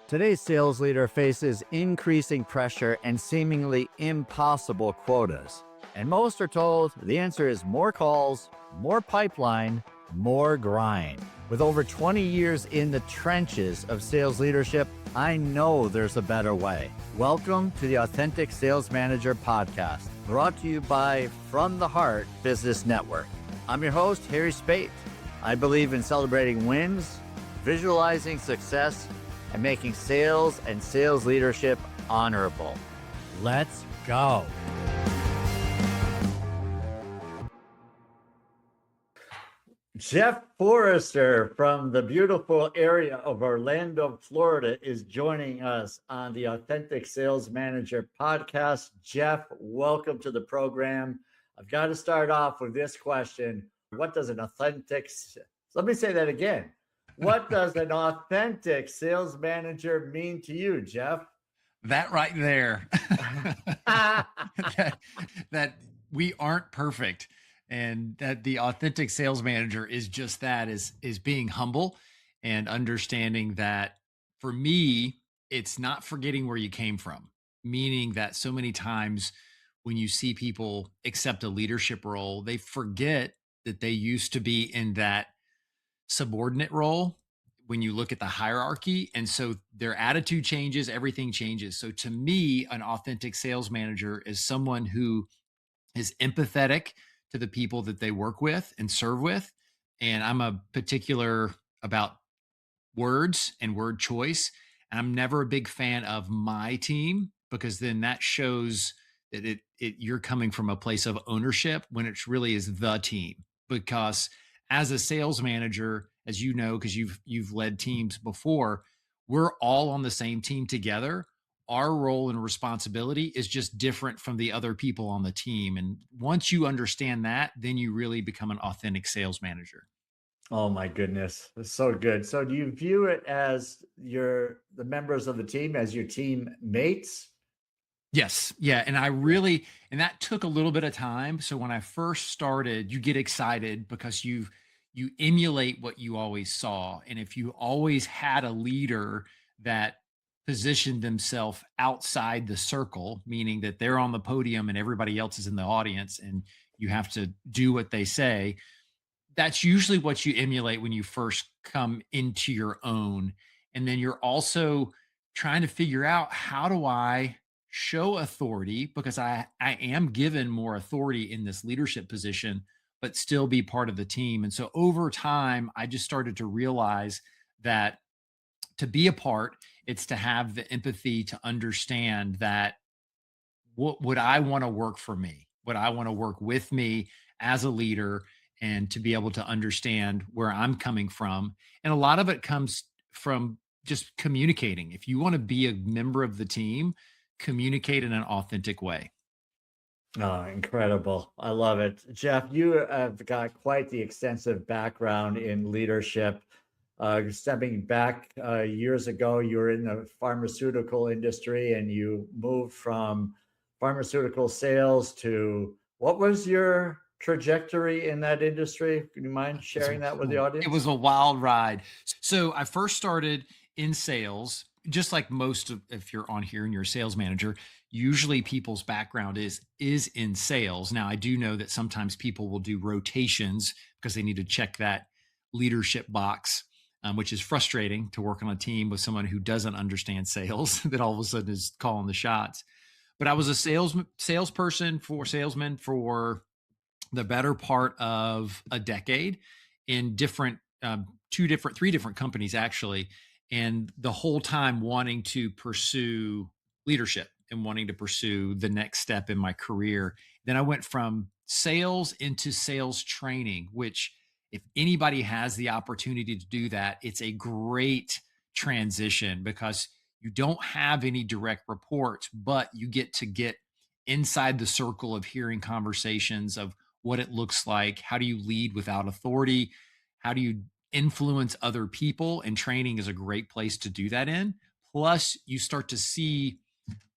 Today's sales leader faces increasing pressure and seemingly impossible quotas. And most are told the answer is more calls, more pipeline, more grind. With over 20 years in the trenches of sales leadership, I know there's a better way. Welcome to the Authentic Sales Manager podcast, brought to you by From the Heart Business Network. I'm your host, Harry Spaight. I believe in celebrating wins, visualizing success, and making sales and sales leadership honorable. Let's go. Jeff Forrester from the beautiful area of Orlando, Florida, is joining us on the Authentic Sales Manager podcast. Jeff, welcome to the program. I've got to start off with this question. What does an authentic, let me say that again. What does an authentic sales manager mean to you, Jeff? That right there, that we aren't perfect, and that the authentic sales manager is just that, is being humble and understanding that for me, it's not forgetting where you came from, meaning that so many times when you see people accept a leadership role, they forget that they used to be in that subordinate role when you look at the hierarchy. And so their attitude changes, everything changes. So to me, an authentic sales manager is someone who is empathetic to the people that they work with and serve with. And I'm a particular about words and word choice. And I'm never a big fan of my team, because then that shows that you're coming from a place of ownership when it really is the team. Because as a sales manager, as you know, because you've led teams before, we're all on the same team together. Our role and responsibility is just different from the other people on the team. And once you understand that, then you really become an authentic sales manager. Oh my goodness, that's so good. So do you view it as the members of the team as your team mates? Yes. Yeah. And and that took a little bit of time. So when I first started, you get excited because you emulate what you always saw. And if you always had a leader that positioned themselves outside the circle, meaning that they're on the podium and everybody else is in the audience and you have to do what they say, that's usually what you emulate when you first come into your own. And then you're also trying to figure out, how do I show authority, because I am given more authority in this leadership position, but still be part of the team. And so over time, I just started to realize that to be a part, it's to have the empathy to understand that what would I want to work for me? Would I want to work with me as a leader, and to be able to understand where I'm coming from? And a lot of it comes from just communicating. If you want to be a member of the team, communicate in an authentic way. Oh, incredible. I love it. Jeff, you have got quite the extensive background in leadership. Stepping back years ago, you were in the pharmaceutical industry and you moved from pharmaceutical sales to, what was your trajectory in that industry? Can you mind sharing that with the audience? It was a wild ride. So I first started in sales, just like most of, if you're on here and you're a sales manager, usually people's background is in sales. Now, I do know that sometimes people will do rotations because they need to check that leadership box, which is frustrating to work on a team with someone who doesn't understand sales that all of a sudden is calling the shots. But I was a salesman for the better part of a decade in three different companies, actually. And the whole time wanting to pursue leadership and wanting to pursue the next step in my career. Then I went from sales into sales training, which, if anybody has the opportunity to do that, it's a great transition, because you don't have any direct reports, but you get to get inside the circle of hearing conversations of what it looks like. How do you lead without authority? How do you influence other people? And training is a great place to do that in. Plus, you start to see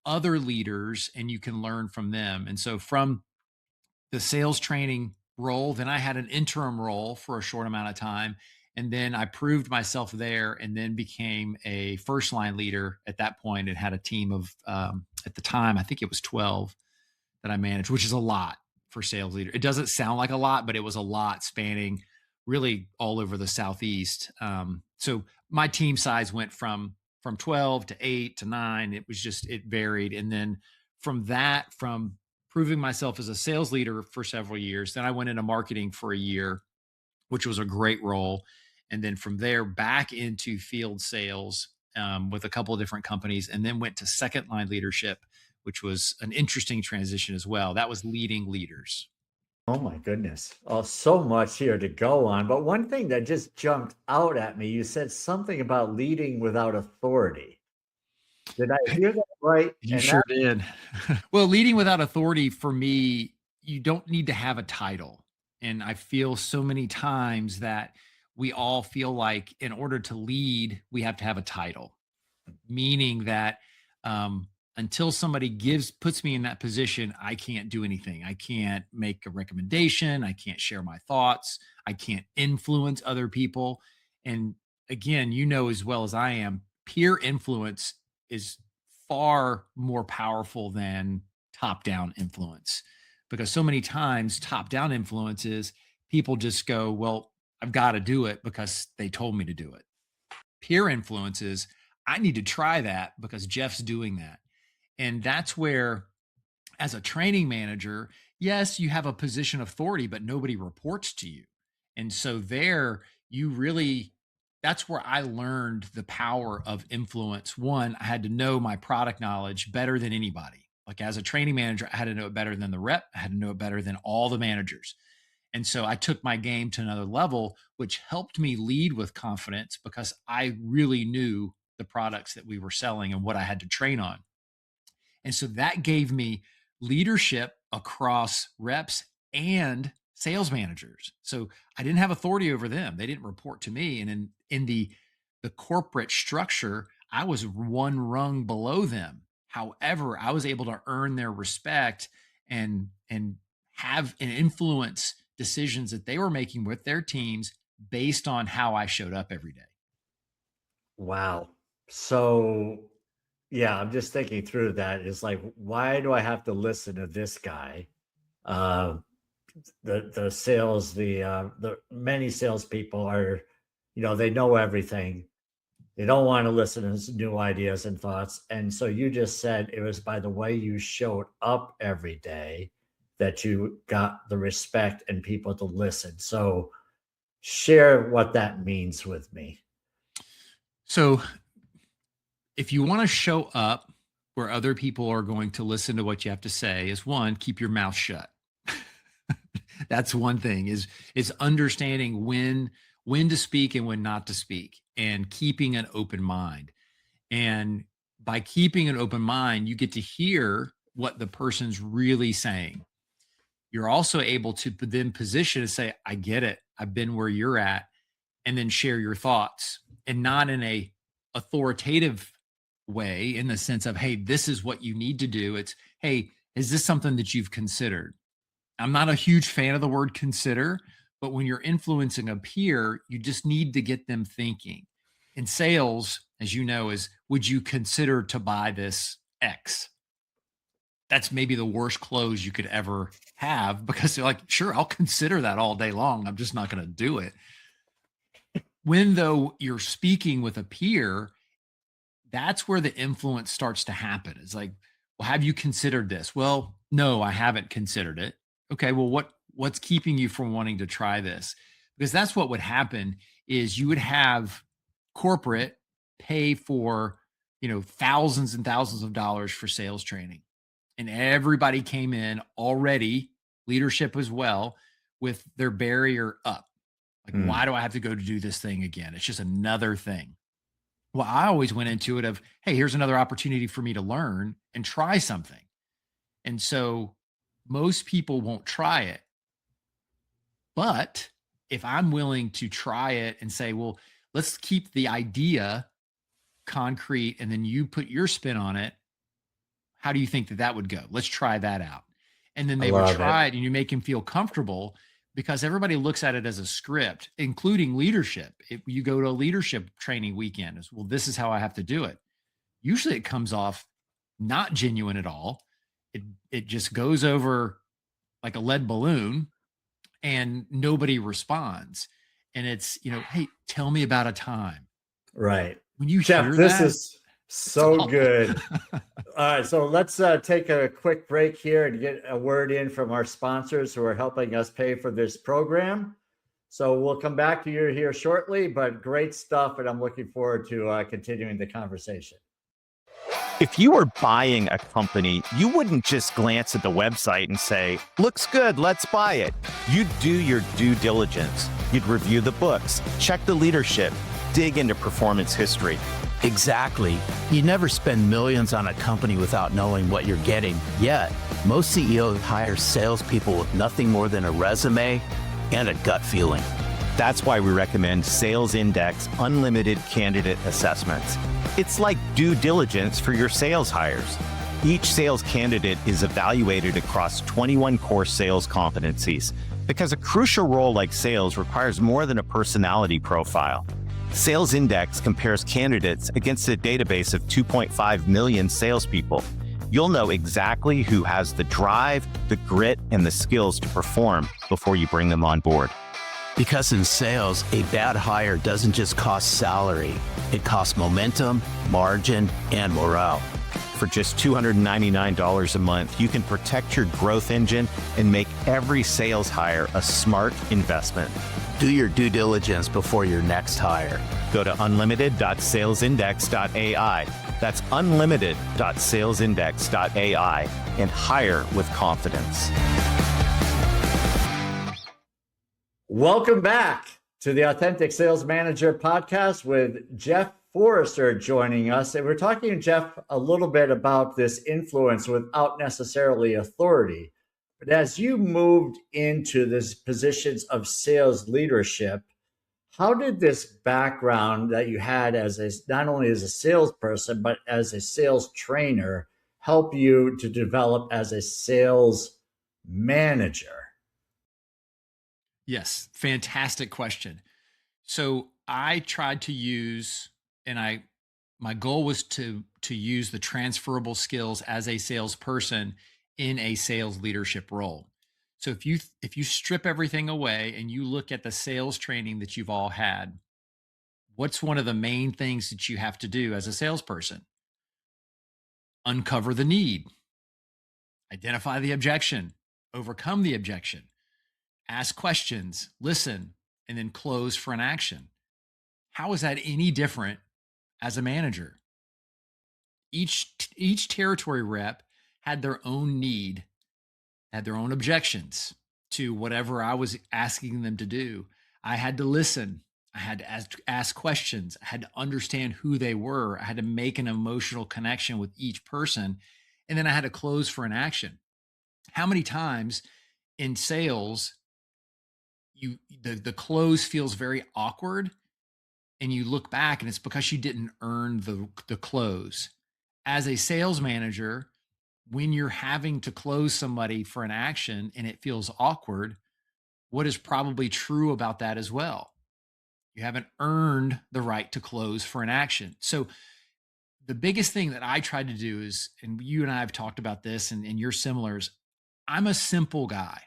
other leaders and you can learn from them. And so from the sales training role, then I had an interim role for a short amount of time. And then I proved myself there and then became a first line leader at that point and had a team of, at the time, I think it was 12 that I managed, which is a lot for sales leader. It doesn't sound like a lot, but it was a lot spanning really all over the Southeast. So my team size went from 12 to 8 to 9. It was just, it varied. And then from that, from proving myself as a sales leader for several years, then I went into marketing for a year, which was a great role. And then from there back into field sales with a couple of different companies, and then went to second line leadership, which was an interesting transition as well. That was leading leaders. Oh my goodness. Oh, so much here to go on. But one thing that just jumped out at me, you said something about leading without authority. Did I hear that right? You And sure did. Well, leading without authority for me, you don't need to have a title. And I feel so many times that we all feel like in order to lead, we have to have a title, meaning that until somebody puts me in that position, I can't do anything. I can't make a recommendation. I can't share my thoughts. I can't influence other people. And again, you know as well as I am, peer influence is far more powerful than top down influence, because so many times top down influence is people just go, well, I've got to do it because they told me to do it. Peer influence is, I need to try that because Jeff's doing that. And that's where, as a training manager, yes, you have a position of authority, but nobody reports to you. And so there, you really, that's where I learned the power of influence. One, I had to know my product knowledge better than anybody. Like as a training manager, I had to know it better than the rep. I had to know it better than all the managers. And so I took my game to another level, which helped me lead with confidence because I really knew the products that we were selling and what I had to train on. And so that gave me leadership across reps and sales managers. So I didn't have authority over them. They didn't report to me. And in the corporate structure, I was one rung below them. However, I was able to earn their respect and have an influence decisions that they were making with their teams based on how I showed up every day. wow. So yeah, I'm just thinking through that. It's like, why do I have to listen to this guy? Uh, the sales, the many salespeople are, they know everything. They don't want to listen to new ideas and thoughts. And so you just said it was by the way you showed up every day that you got the respect and people to listen. So share what that means with me. So if you want to show up where other people are going to listen to what you have to say, is one, keep your mouth shut. That's one thing, is understanding when to speak and when not to speak, and keeping an open mind. And by keeping an open mind, you get to hear what the person's really saying. You're also able to then position and say, I get it. I've been where you're at, and then share your thoughts, and not in a authoritative way in the sense of, hey, this is what you need to do. It's, hey, is this something that you've considered? I'm not a huge fan of the word consider, but when you're influencing a peer, you just need to get them thinking. In sales, as you know, is, would you consider to buy this X? That's maybe the worst close you could ever have, because they're like, sure, I'll consider that all day long. I'm just not going to do it. When though you're speaking with a peer, that's where the influence starts to happen. It's like, well, have you considered this? Well, no, I haven't considered it. Okay, well, what's keeping you from wanting to try this? Because that's what would happen, is you would have corporate pay for, thousands and thousands of dollars for sales training. And everybody came in already, leadership as well, with their barrier up. Like, why do I have to go to do this thing again? It's just another thing. Well, I always went into it of, hey, here's another opportunity for me to learn and try something. And so most people won't try it. But if I'm willing to try it and say, well, let's keep the idea concrete and then you put your spin on it, how do you think that would go? Let's try that out. And then I they would love it. try it and you make them feel comfortable. because everybody looks at it as a script, including leadership. If you go to a leadership training weekend, as well, this is how I have to do it. Usually it comes off not genuine at all. It just goes over like a lead balloon and nobody responds. And it's, hey, tell me about a time. Right. When you Jeff, hear this that, is so good. All right, so let's take a quick break here and get a word in from our sponsors who are helping us pay for this program. So we'll come back to you here shortly, but great stuff, and I'm looking forward to continuing the conversation. If you were buying a company, you wouldn't just glance at the website and say, looks good, let's buy it. You'd do your due diligence. You'd review the books, check the leadership, dig into performance history. Exactly. You never spend millions on a company without knowing what you're getting. Yet, most CEOs hire salespeople with nothing more than a resume and a gut feeling. That's why we recommend Sales Index Unlimited Candidate Assessments. It's like due diligence for your sales hires. Each sales candidate is evaluated across 21 core sales competencies because a crucial role like sales requires more than a personality profile. Sales Index compares candidates against a database of 2.5 million salespeople. You'll know exactly who has the drive, the grit, and the skills to perform before you bring them on board. Because in sales, a bad hire doesn't just cost salary, it costs momentum, margin, and morale. For just $299 a month, you can protect your growth engine and make every sales hire a smart investment. Do your due diligence before your next hire. Go to unlimited.salesindex.ai. That's unlimited.salesindex.ai and hire with confidence. Welcome back to the Authentic Sales Manager podcast with Jeff Forrester joining us. And we're talking, Jeff, a little bit about this influence without necessarily authority. But as you moved into these positions of sales leadership, how did this background that you had as not only as a salesperson, but as a sales trainer help you to develop as a sales manager? Yes, fantastic question. So I tried to use, and my goal was to use the transferable skills as a salesperson in a sales leadership role. So if you strip everything away and you look at the sales training that you've all had, what's one of the main things that you have to do as a salesperson? Uncover the need, identify the objection, overcome the objection, ask questions, listen, and then close for an action. How is that any different as a manager? Each territory rep had their own need, had their own objections to whatever I was asking them to do. I had to listen. I had to ask questions. I had to understand who they were. I had to make an emotional connection with each person. And then I had to close for an action. How many times in sales, the close feels very awkward and you look back and it's because you didn't earn the close. As a sales manager, when you're having to close somebody for an action and it feels awkward, what is probably true about that as well? You haven't earned the right to close for an action. So the biggest thing that I tried to do is, and you and I have talked about this and you're similar, is I'm a simple guy.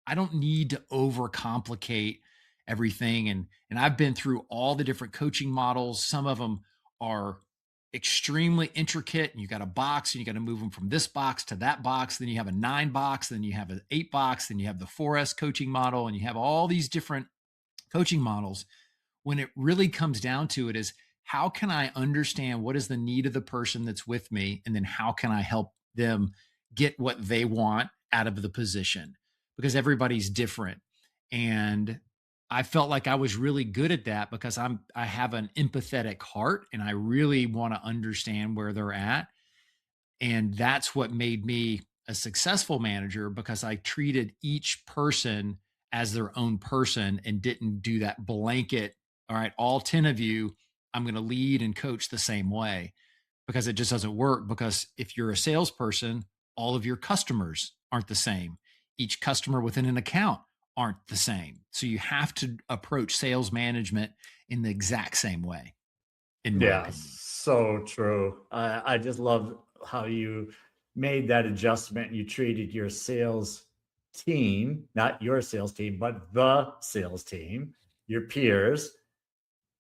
I don't need to overcomplicate everything. And I've been through all the different coaching models. Some of them are extremely intricate and you got a box and you got to move them from this box to that box. Then you have a 9 box, then you have an 8 box, then you have the 4S coaching model, and you have all these different coaching models. When it really comes down to it is, how can I understand what is the need of the person that's with me? And then how can I help them get what they want out of the position? Because everybody's different. And I felt like I was really good at that because I have an empathetic heart and I really want to understand where they're at. And that's what made me a successful manager, because I treated each person as their own person and didn't do that blanket, all right, all 10 of you, I'm going to lead and coach the same way, because it just doesn't work. Because if you're a salesperson, all of your customers aren't the same. Each customer within an account aren't the same. So you have to approach sales management in the exact same way, in my Yeah, opinion. so true. I just love how you made that adjustment. You treated your sales team, not your sales team, but the sales team, your peers,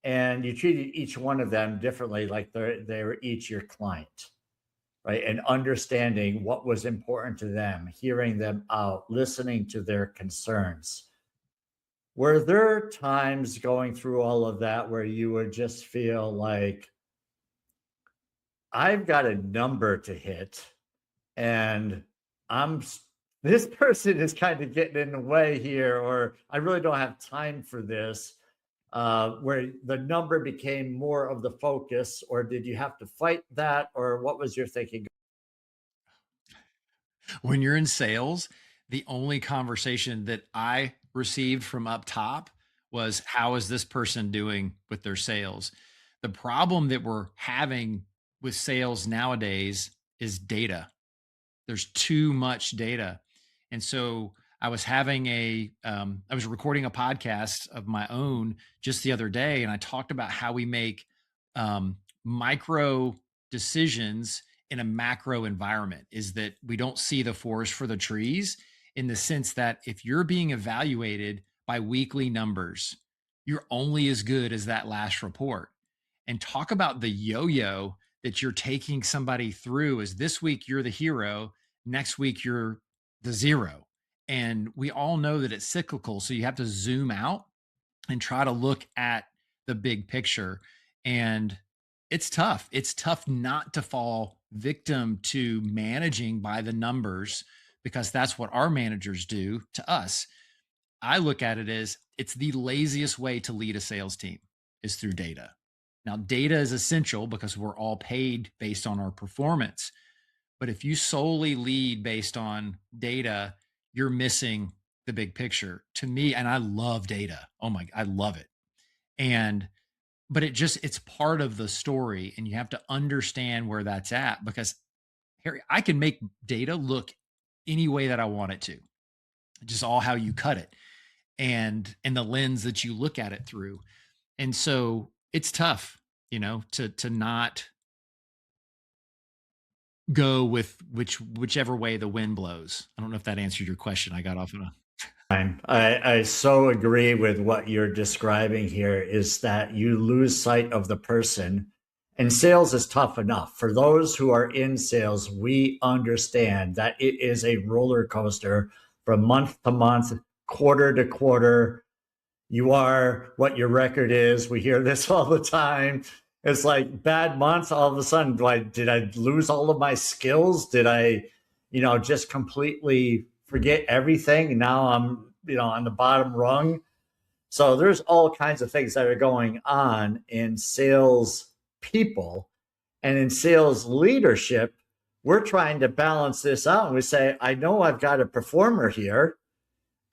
and you treated each one of them differently, like they were each your client, right? And understanding what was important to them, hearing them out, listening to their concerns. Were there times going through all of that where you would just feel like, I've got a number to hit, and this person is kind of getting in the way here, or I really don't have time for this, where the number became more of the focus, or did you have to fight that, or what was your thinking? When you're in sales, the only conversation that I received from up top was, how is this person doing with their sales? The problem that we're having with sales nowadays is data. There's too much data. And so I was recording a podcast of my own just the other day, and I talked about how we make micro decisions in a macro environment. Is that we don't see the forest for the trees, in the sense that if you're being evaluated by weekly numbers, you're only as good as that last report. And talk about the yo-yo that you're taking somebody through. Is this week you're the hero, next week you're the zero. And we all know that it's cyclical. So you have to zoom out and try to look at the big picture. And it's tough. It's tough not to fall victim to managing by the numbers, because that's what our managers do to us. I look at it as, it's the laziest way to lead a sales team is through data. Now, data is essential because we're all paid based on our performance. But if you solely lead based on data, you're missing the big picture to me. And I love data. Oh my, I love it. And, but it's part of the story, and you have to understand where that's at, because Harry, I can make data look any way that I want it to, just all how you cut it and the lens that you look at it through. And so it's tough, to not go with whichever way the wind blows. I don't know if that answered your question. I got off on a I so agree with what you're describing here, is that you lose sight of the person. And sales is tough enough. For those who are in sales, we understand that it is a roller coaster from month to month, quarter to quarter. You are what your record is. We hear this all the time. It's like bad months. All of a sudden, did I lose all of my skills? Did I, just completely forget everything? Now I'm, on the bottom rung. So there's all kinds of things that are going on in sales people, and in sales leadership. We're trying to balance this out. And we say, I know I've got a performer here,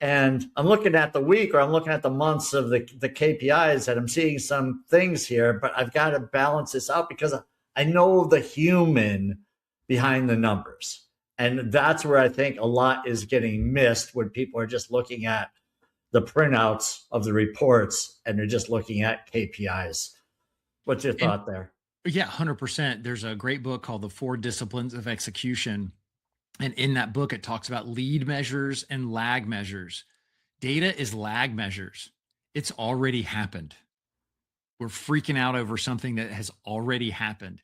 and I'm looking at the week, or I'm looking at the months of the KPIs, and I'm seeing some things here, but I've got to balance this out because I know the human behind the numbers. And that's where I think a lot is getting missed, when people are just looking at the printouts of the reports and they're just looking at KPIs. What's your thought there? Yeah, 100%. There's a great book called The Four Disciplines of Execution. And in that book, it talks about lead measures and lag measures. Data is lag measures. It's already happened. We're freaking out over something that has already happened.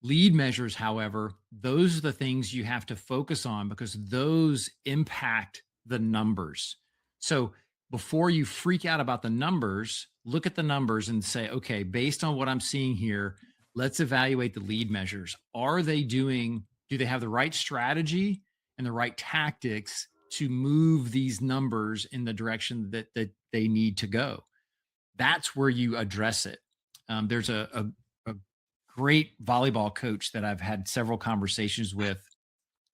Lead measures, however, those are the things you have to focus on, because those impact the numbers. So before you freak out about the numbers, look at the numbers and say, okay, based on what I'm seeing here, let's evaluate the lead measures. Do they have the right strategy and the right tactics to move these numbers in the direction that they need to go? That's where you address it. There's a great volleyball coach that I've had several conversations with,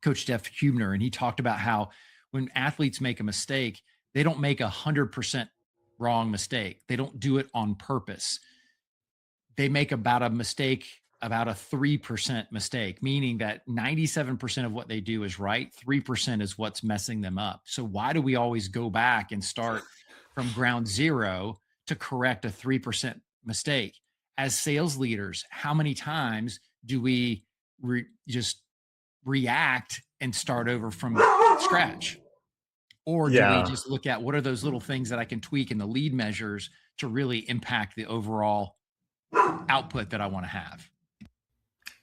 Coach Jeff Forrester, and he talked about how when athletes make a mistake, they don't make 100% wrong mistake. They don't do it on purpose. They make about a mistake about a 3% mistake, meaning that 97% of what they do is right, 3% is what's messing them up. So why do we always go back and start from ground zero to correct a 3% mistake? As sales leaders, how many times do we just react and start over from scratch? Or do we Yeah. just look at what are those little things that I can tweak in the lead measures to really impact the overall output that I want to have?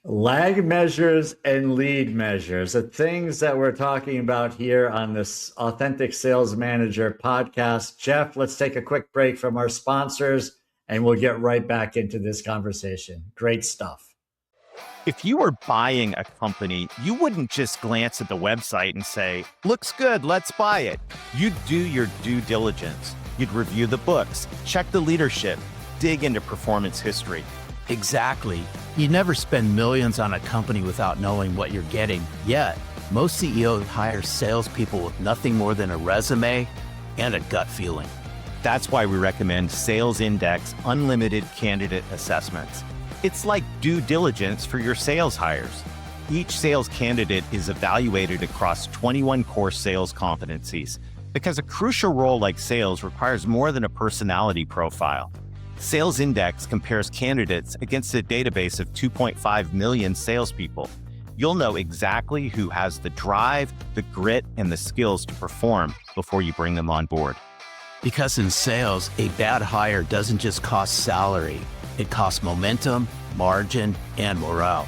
Lag measures and lead measures, the things that we're talking about here on this Authentic Sales Manager podcast. Jeff, let's take a quick break from our sponsors and we'll get right back into this conversation. Great stuff. If you were buying a company, you wouldn't just glance at the website and say, looks good, let's buy it. You'd do your due diligence. You'd review the books, check the leadership, dig into performance history. Exactly. You never spend millions on a company without knowing what you're getting. Yet, most CEOs hire salespeople with nothing more than a resume and a gut feeling. That's why we recommend Sales Index Unlimited Candidate Assessments. It's like due diligence for your sales hires. Each sales candidate is evaluated across 21 core sales competencies because a crucial role like sales requires more than a personality profile. Sales Index compares candidates against a database of 2.5 million salespeople. You'll know exactly who has the drive, the grit, and the skills to perform before you bring them on board. Because in sales, a bad hire doesn't just cost salary, it costs momentum, margin, and morale.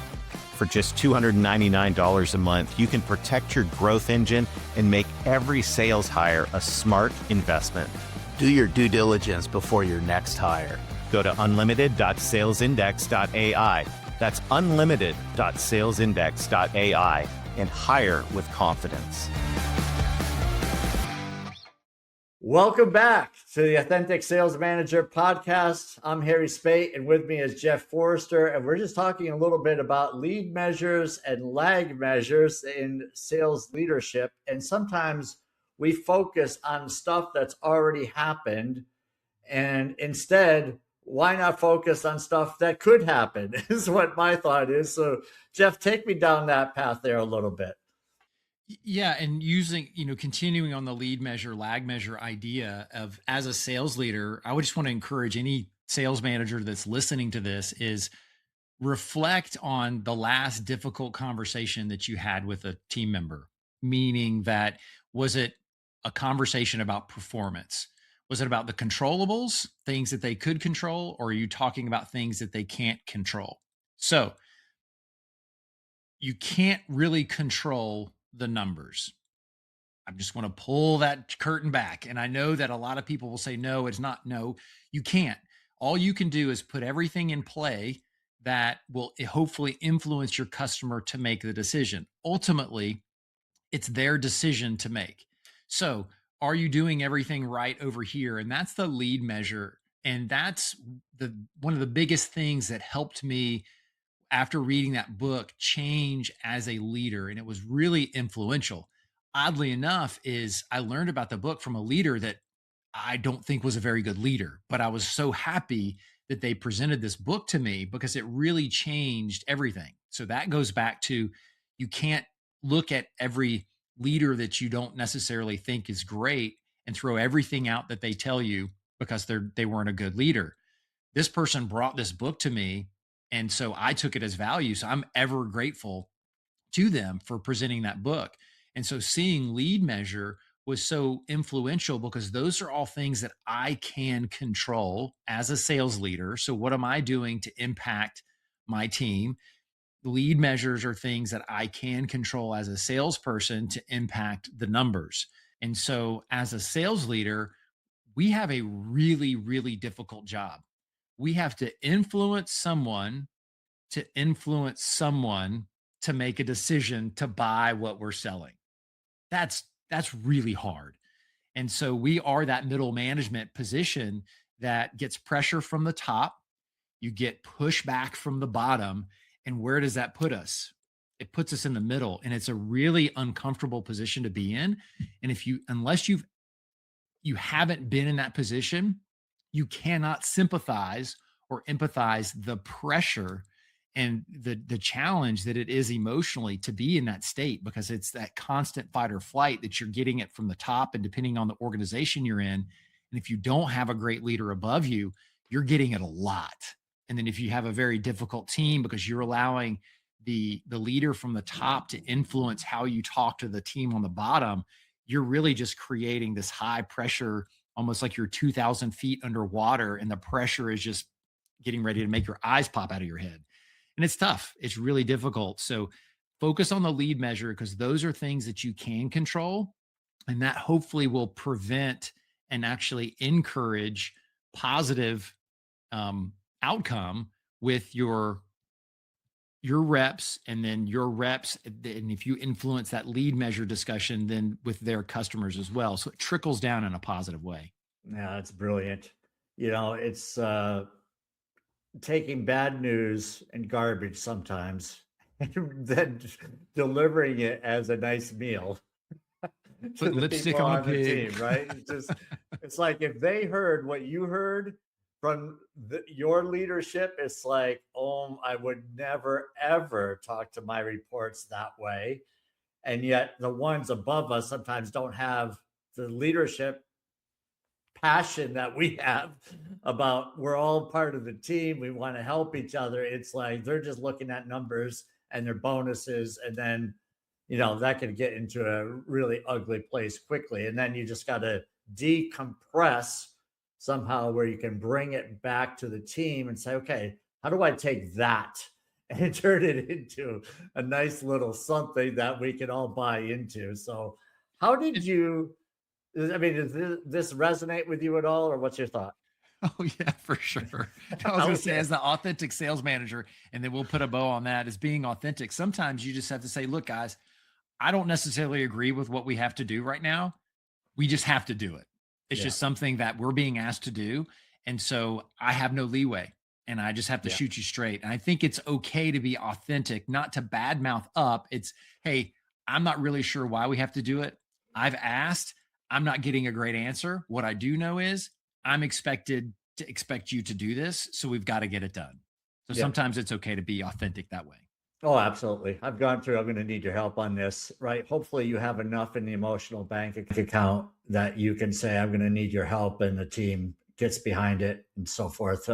For just $299 a month, you can protect your growth engine and make every sales hire a smart investment. Do your due diligence before your next hire. Go to unlimited.salesindex.ai. That's unlimited.salesindex.ai and hire with confidence. Welcome back to the Authentic Sales Manager podcast. I'm Harry Spaight, and with me is Jeff Forrester, and we're just talking a little bit about lead measures and lag measures in sales leadership. And sometimes we focus on stuff that's already happened, and instead, why not focus on stuff that could happen is what my thought is. So, Jeff, take me down that path there a little bit. Yeah, and using, continuing on the lead measure, lag measure idea of as a sales leader, I would just want to encourage any sales manager that's listening to this is reflect on the last difficult conversation that you had with a team member, meaning that was it a conversation about performance? Was it about the controllables, things that they could control, or are you talking about things that they can't control? So you can't really control the numbers. I just want to pull that curtain back. And I know that a lot of people will say, no, it's not. No, you can't. All you can do is put everything in play that will hopefully influence your customer to make the decision. Ultimately, it's their decision to make. So, are you doing everything right over here? And that's the lead measure. And that's one of the biggest things that helped me after reading that book change as a leader, and it was really influential. Oddly enough, is I learned about the book from a leader that I don't think was a very good leader, but I was so happy that they presented this book to me because it really changed everything. So that goes back to you can't look at every leader that you don't necessarily think is great and throw everything out that they tell you because they weren't a good leader. This person brought this book to me, and so I took it as value. So I'm ever grateful to them for presenting that book. And so seeing lead measure was so influential because those are all things that I can control as a sales leader. So what am I doing to impact my team? Lead measures are things that I can control as a salesperson to impact the numbers. And so as a sales leader, we have a really, really difficult job. We have to influence someone to make a decision to buy what we're selling. That's really hard. And so we are that middle management position that gets pressure from the top, you get pushback from the bottom, and where does that put us? It puts us in the middle, and it's a really uncomfortable position to be in. And unless you haven't been in that position, you cannot sympathize or empathize the pressure and the challenge that it is emotionally to be in that state, because it's that constant fight or flight that you're getting it from the top, and depending on the organization you're in, and if you don't have a great leader above you, you're getting it a lot. And then if you have a very difficult team, because you're allowing the leader from the top to influence how you talk to the team on the bottom, you're really just creating this high pressure, almost like you're 2,000 feet underwater, and the pressure is just getting ready to make your eyes pop out of your head. And it's tough. It's really difficult. So focus on the lead measure, because those are things that you can control. And that hopefully will prevent and actually encourage positive um, outcome with your reps, and then your reps, and if you influence that lead measure discussion, then with their customers as well, so it trickles down in a positive way. Yeah, it's brilliant. It's taking bad news and garbage sometimes and then delivering it as a nice meal to Put the lipstick people on a on the pig. team, right? It's like if they heard what you heard from your leadership, it's like, oh, I would never ever talk to my reports that way. And yet the ones above us sometimes don't have the leadership passion that we have about, we're all part of the team, we want to help each other. It's like they're just looking at numbers and their bonuses, and then that could get into a really ugly place quickly, and then you just got to decompress somehow where you can bring it back to the team and say, okay, how do I take that and turn it into a nice little something that we can all buy into? So how did you, I mean, does this resonate with you at all, or what's your thought? Oh yeah, for sure. I was going to say, Okay. as the authentic sales manager, and then we'll put a bow on that, as being authentic, sometimes you just have to say, look guys, I don't necessarily agree with what we have to do right now. We just have to do it. It's Yeah. just something that we're being asked to do. And so I have no leeway, and I just have to Yeah. shoot you straight. And I think it's okay to be authentic, not to badmouth up. It's, hey, I'm not really sure why we have to do it. I've asked, I'm not getting a great answer. What I do know is I'm expected to expect you to do this. So we've got to get it done. So Yeah. sometimes it's okay to be authentic that way. Oh, absolutely. I've gone through, I'm going to need your help on this, right? Hopefully, you have enough in the emotional bank account that you can say, I'm going to need your help, and the team gets behind it and so forth.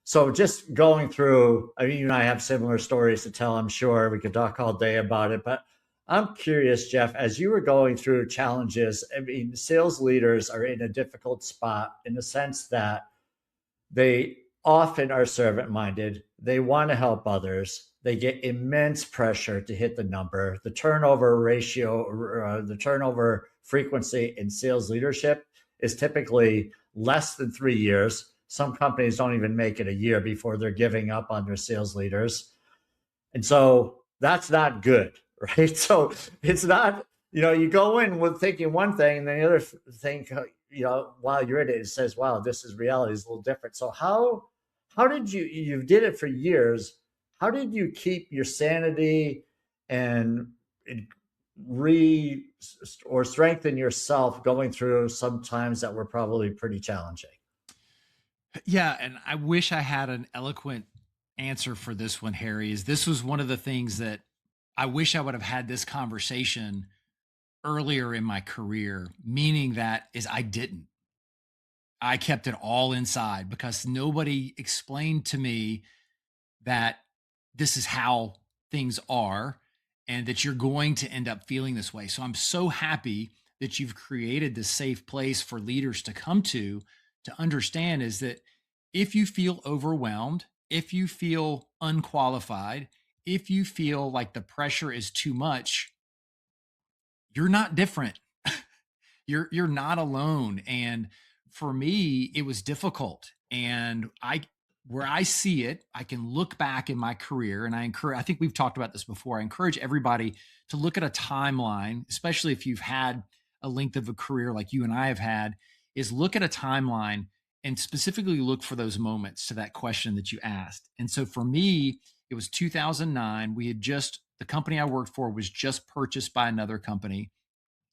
So, just going through, I mean, you and I have similar stories to tell, I'm sure we could talk all day about it, but I'm curious, Jeff, as you were going through challenges, I mean, sales leaders are in a difficult spot in the sense that they often are servant minded. They want to help others. They get immense pressure to hit the number. The turnover ratio, the turnover frequency in sales leadership is typically less than 3 years. Some companies don't even make it a year before they're giving up on their sales leaders. And so that's not good, right? So it's not, you go in with thinking one thing, and then the other thing, while you're in it, it says, wow, this is reality, is a little different. So how did you did it for years? How did you keep your sanity and re or strengthen yourself going through some times that were probably pretty challenging? Yeah, and I wish I had an eloquent answer for this one, Harry. Is this was one of the things that I wish I would have had this conversation earlier in my career, meaning that is I didn't. I kept it all inside because nobody explained to me that this is how things are, and that you're going to end up feeling this way. So I'm so happy that you've created this safe place for leaders to come to understand, is that if you feel overwhelmed, if you feel unqualified, if you feel like the pressure is too much, you're not different. You're not alone. And for me, it was difficult. And I where I see it, I can look back in my career, and I think we've talked about this before. I encourage everybody to look at a timeline, especially if you've had a length of a career like you and I have had, is look at a timeline and specifically look for those moments to that question that you asked. And so for me, it was 2009. The company I worked for was just purchased by another company.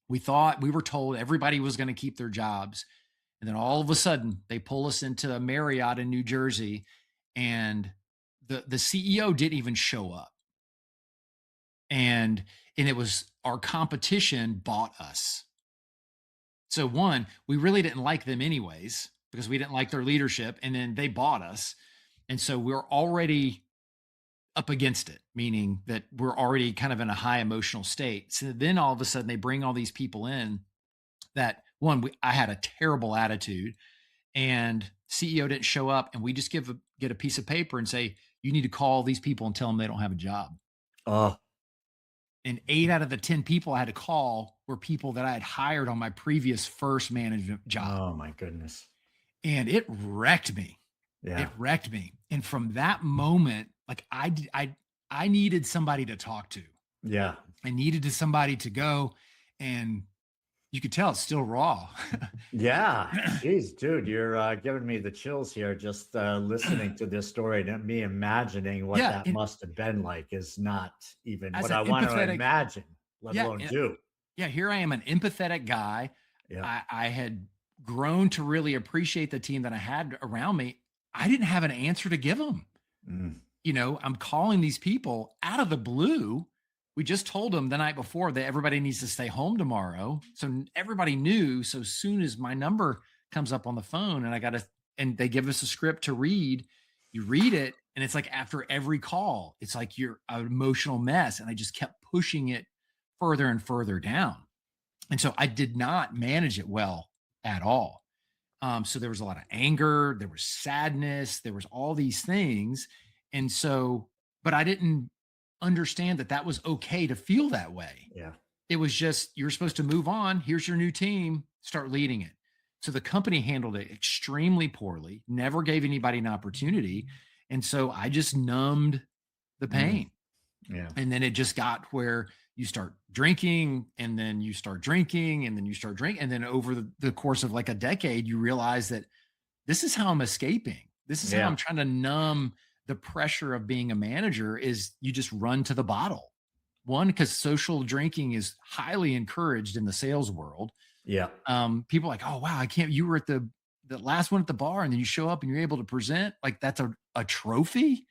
We were told everybody was going to keep their jobs. And then all of a sudden, they pull us into a Marriott in New Jersey, and the CEO didn't even show up. And it was our competition bought us. So one, we really didn't like them anyways because we didn't like their leadership, and then they bought us. And so we're already up against it, meaning that we're already kind of in a high emotional state. So then all of a sudden they bring all these people in that one, I had a terrible attitude, and CEO didn't show up, and we just get a piece of paper and say, you need to call these people and tell them they don't have a job. Oh, And 8 out of the 10 people I had to call were people that I had hired on my previous first management job. oh my goodness. And it wrecked me. Yeah. It wrecked me. And from that moment, like I needed somebody to talk to. Yeah. I needed somebody to go, and you could tell it's still raw. Yeah. Jeez, dude, you're giving me the chills here just listening to this story, and me imagining what that must have been like is not even what I want to imagine, let alone do. Yeah, here I am, an empathetic guy. Yeah. I had grown to really appreciate the team that I had around me. I didn't have an answer to give them. You know, I'm calling these people out of the blue. We just told them the night before that everybody needs to stay home tomorrow. So everybody knew. So soon as my number comes up on the phone and they give us a script to read, you read it. And it's like after every call, it's like you're an emotional mess. And I just kept pushing it further and further down. And so I did not manage it well at all. So there was a lot of anger, there was sadness, there was all these things. And so, but I didn't understand that that was okay to feel that way. Yeah. It was just, you're supposed to move on. Here's your new team, start leading it. So the company handled it extremely poorly, never gave anybody an opportunity. And so I just numbed the pain. Yeah. And then it just got where you start drinking, and then you start drinking, and then you start drinking. And then over the course of like a decade, you realize that this is how I'm escaping. This is how I'm trying to numb the pressure of being a manager. Is you just run to the bottle. One, because social drinking is highly encouraged in the sales world. Yeah. People are like, oh, wow, you were at the last one at the bar, and then you show up and you're able to present like that's a trophy.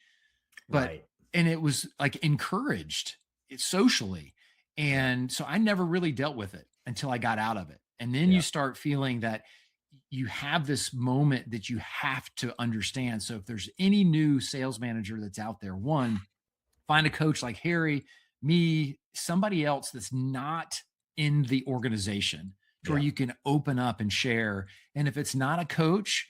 But, right. And it was like encouraged socially. And so I never really dealt with it until I got out of it. And then you start feeling that you have this moment that you have to understand. So if there's any new sales manager that's out there, one, find a coach like Harry, me, somebody else that's not in the organization to where you can open up and share. And if it's not a coach,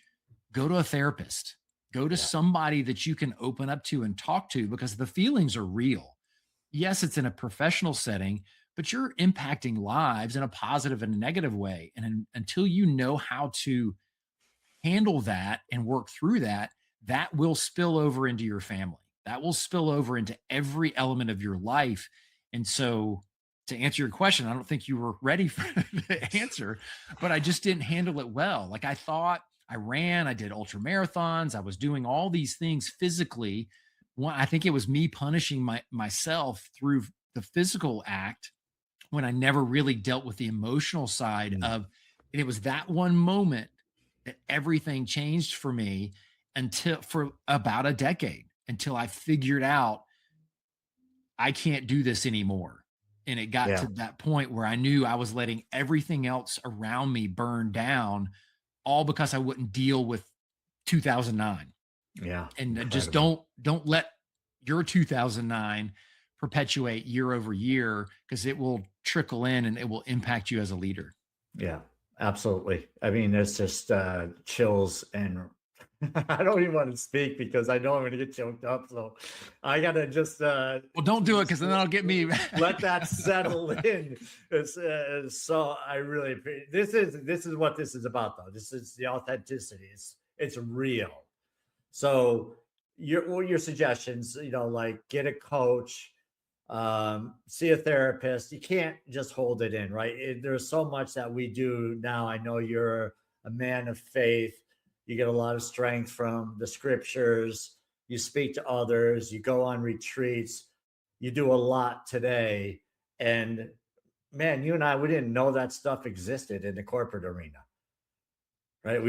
go to a therapist, go to somebody that you can open up to and talk to, because the feelings are real. Yes, it's in a professional setting, but you're impacting lives in a positive and a negative way. And until you know how to handle that and work through that, that will spill over into your family. That will spill over into every element of your life. And so to answer your question, I don't think you were ready for the answer, but I just didn't handle it well. Like I thought I ran, I did ultra marathons. I was doing all these things physically. One, I think it was me punishing myself through the physical act when I never really dealt with the emotional side of, and it was that one moment that everything changed for me for about a decade, until I figured out I can't do this anymore. And it got to that point where I knew I was letting everything else around me burn down, all because I wouldn't deal with 2009. Yeah. And just don't let your 2009 perpetuate year over year, because it will trickle in and it will impact you as a leader. Yeah, absolutely. I mean, there's just chills, and I don't even want to speak because I know I'm going to get choked up. So I got to just well, don't do it, because then that'll get me. Let that settle in. So I really this is what this is about, though. This is the authenticity. It's real. So your suggestions, like get a coach, see a therapist. You can't just hold it in, right? There's so much that we do now. I know you're a man of faith. You get a lot of strength from the scriptures. You speak to others. You go on retreats. You do a lot today. And man, you and I, we didn't know that stuff existed in the corporate arena, right?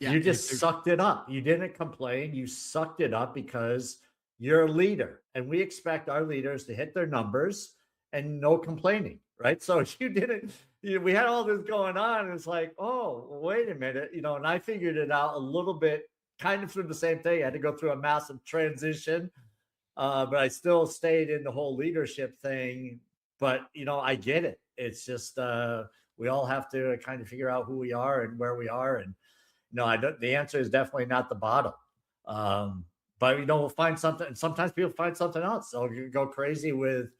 Yeah, You just sucked it up. You didn't complain. You sucked it up because you're a leader. And we expect our leaders to hit their numbers and no complaining, right? So you didn't, we had all this going on. And it's like, oh, wait a minute, and I figured it out a little bit kind of through the same thing. I had to go through a massive transition, but I still stayed in the whole leadership thing. But, I get it. It's just, we all have to kind of figure out who we are and where we are. And, no, I don't. The answer is definitely not the bottom. But we'll find something. And sometimes people find something else. They'll go crazy with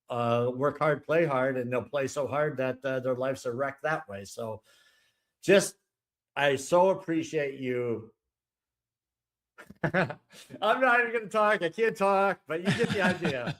work hard, play hard, and they'll play so hard that their lives are wrecked that way. So, I so appreciate you. I'm not even going to talk. I can't talk, but you get the idea.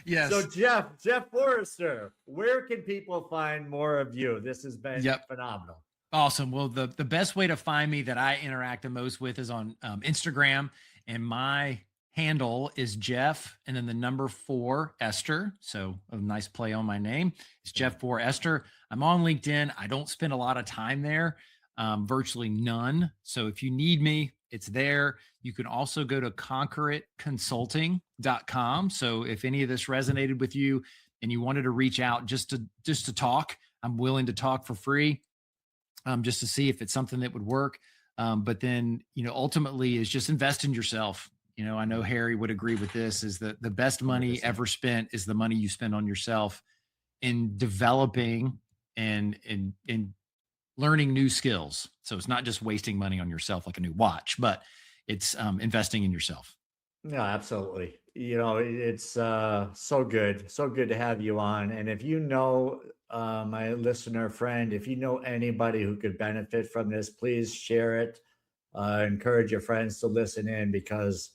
Yes. So Jeff Forrester, where can people find more of you? This has been phenomenal. Awesome. Well, the best way to find me that I interact the most with is on Instagram, and my handle is Jeff and then the number 4 Esther. So a nice play on my name. It's Jeff Forrester. I'm on LinkedIn. I don't spend a lot of time there, virtually none. So if you need me, it's there. You can also go to conqueritconsulting.com. So if any of this resonated with you and you wanted to reach out just to talk, I'm willing to talk for free. Just to see if it's something that would work. But then, ultimately is just invest in yourself. I know Harry would agree with this, is that the best money 100%. ever spent is the money you spend on yourself in developing and learning new skills. So it's not just wasting money on yourself like a new watch, but it's investing in yourself. No, absolutely. It's so good to have you on. And if my listener friend, if you know anybody who could benefit from this, please share it. Encourage your friends to listen in, because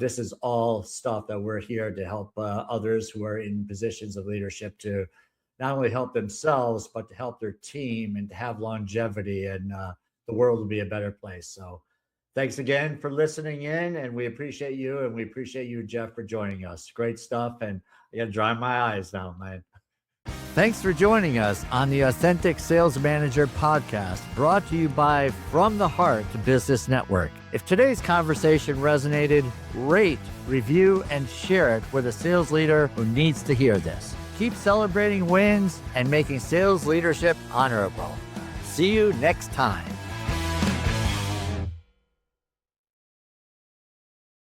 this is all stuff that we're here to help others who are in positions of leadership to not only help themselves, but to help their team and to have longevity, and the world will be a better place. So thanks again for listening in, and we appreciate you. And we appreciate you, Jeff, for joining us. Great stuff. And I got to dry my eyes now, man. Thanks for joining us on the Authentic Sales Manager podcast, brought to you by From the Heart Business Network. If today's conversation resonated, rate, review, and share it with a sales leader who needs to hear this. Keep celebrating wins and making sales leadership honorable. See you next time.